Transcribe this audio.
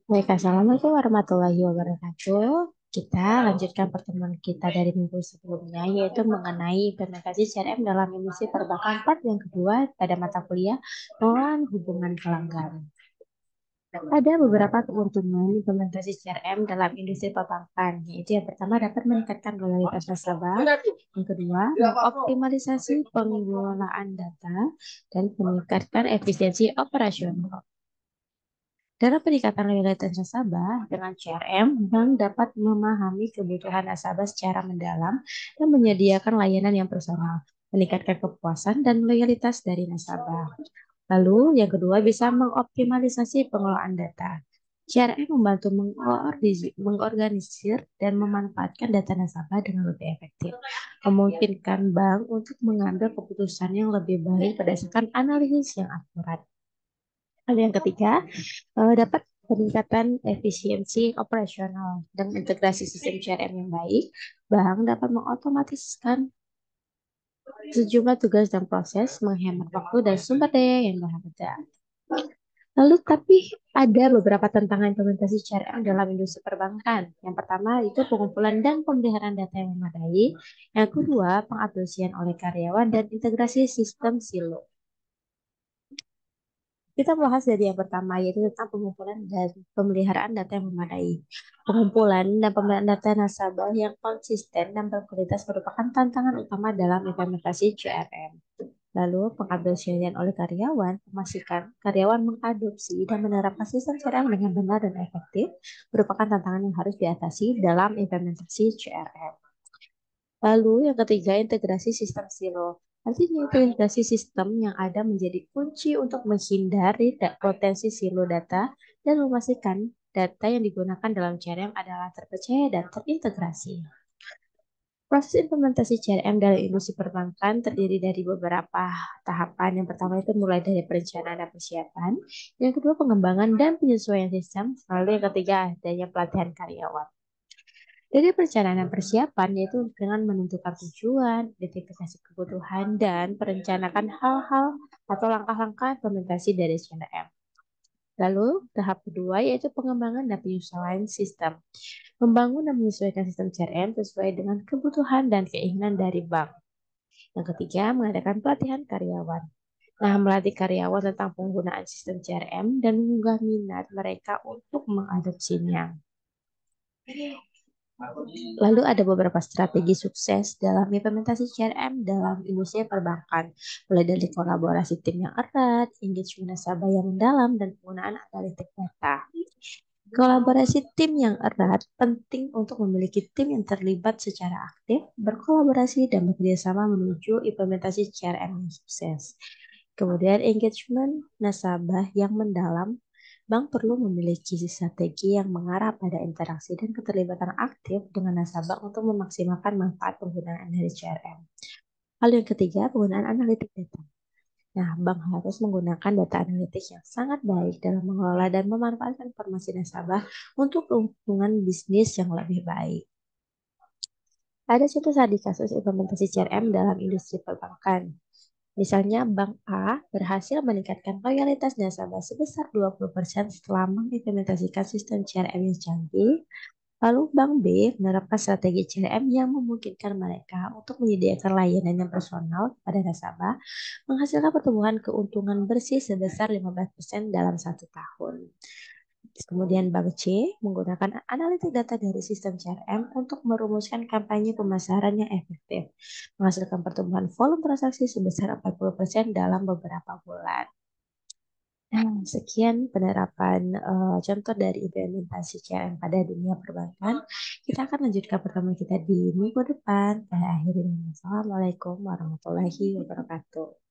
Baik, Assalamualaikum warahmatullahi wabarakatuh. Kita lanjutkan pertemuan kita dari minggu sebelumnya, yaitu mengenai implementasi CRM dalam industri perbankan part yang kedua pada mata kuliah pengelolaan hubungan pelanggan. Ada beberapa keuntungan implementasi CRM dalam industri perbankan, yaitu yang pertama dapat meningkatkan loyalitas nasabah, yang kedua mengoptimalisasi pengelolaan data, dan meningkatkan efisiensi operasional. Dalam peningkatan loyalitas nasabah dengan CRM, bank dapat memahami kebutuhan nasabah secara mendalam dan menyediakan layanan yang personal, meningkatkan kepuasan dan loyalitas dari nasabah. Lalu, yang kedua bisa mengoptimalisasi pengelolaan data. CRM membantu mengorganisir dan memanfaatkan data nasabah dengan lebih efektif, memungkinkan bank untuk mengambil keputusan yang lebih baik berdasarkan analisis yang akurat. Lalu yang ketiga, dapat peningkatan efisiensi operasional dengan integrasi sistem CRM yang baik. Bank dapat mengotomatiskan sejumlah tugas dan proses, menghemat waktu dan sumber daya yang berharga. Lalu tapi ada beberapa tantangan implementasi CRM dalam industri perbankan. Yang pertama itu pengumpulan dan pemeliharaan data yang memadai. Yang kedua, pengaplikasian oleh karyawan dan integrasi sistem silo. Kita bahas dari yang pertama, yaitu tentang pengumpulan dan pemeliharaan data yang memadai. Pengumpulan dan pemeliharaan data nasabah yang konsisten dan berkualitas merupakan tantangan utama dalam implementasi CRM. Lalu, pengaplikasian oleh karyawan memastikan karyawan mengadopsi dan menerapkan sistem CRM dengan benar dan efektif merupakan tantangan yang harus diatasi dalam implementasi CRM. Lalu yang ketiga, integrasi sistem silo. Artinya integrasi sistem yang ada menjadi kunci untuk menghindari potensi silo data dan memastikan data yang digunakan dalam CRM adalah terpercaya dan terintegrasi. Proses implementasi CRM dalam industri perbankan terdiri dari beberapa tahapan. Yang pertama itu mulai dari perencanaan dan persiapan. Yang kedua, pengembangan dan penyesuaian sistem. Lalu yang ketiga, adanya pelatihan karyawan. Dari perencanaan dan persiapan yaitu dengan menentukan tujuan, identifikasi kebutuhan, dan perencanaan hal-hal atau langkah-langkah implementasi dari CRM. Lalu, tahap kedua yaitu pengembangan dan penyesuaian sistem. Membangun dan menyesuaikan sistem CRM sesuai dengan kebutuhan dan keinginan dari bank. Yang ketiga, mengadakan pelatihan karyawan. Nah, melatih karyawan tentang penggunaan sistem CRM dan mengunggah minat mereka untuk mengadopsinya. Lalu ada beberapa strategi sukses dalam implementasi CRM dalam industri perbankan, mulai dari kolaborasi tim yang erat, engagement nasabah yang mendalam, dan penggunaan analitik data. Kolaborasi tim yang erat penting untuk memiliki tim yang terlibat secara aktif, berkolaborasi, dan bekerjasama menuju implementasi CRM yang sukses. Kemudian engagement nasabah yang mendalam. Bank perlu memiliki strategi yang mengarah pada interaksi dan keterlibatan aktif dengan nasabah untuk memaksimalkan manfaat penggunaan dari CRM. Hal yang ketiga, penggunaan analitik data. Nah, bank harus menggunakan data analitik yang sangat baik dalam mengelola dan memanfaatkan informasi nasabah untuk keuntungan bisnis yang lebih baik. Ada contoh tadi kasus implementasi CRM dalam industri perbankan. Misalnya Bank A berhasil meningkatkan loyalitas nasabah sebesar 20% setelah mengimplementasikan sistem CRM yang canggih. Lalu Bank B menerapkan strategi CRM yang memungkinkan mereka untuk menyediakan layanan yang personal pada nasabah, menghasilkan pertumbuhan keuntungan bersih sebesar 15% dalam 1 tahun. Kemudian Bank C menggunakan analitik data dari sistem CRM untuk merumuskan kampanye pemasaran yang efektif, menghasilkan pertumbuhan volume transaksi sebesar 40% dalam beberapa bulan. Nah, sekian penerapan contoh dari implementasi CRM pada dunia perbankan. Kita akan lanjutkan pertemuan kita di minggu depan. Pada akhir ini, Assalamualaikum warahmatullahi wabarakatuh.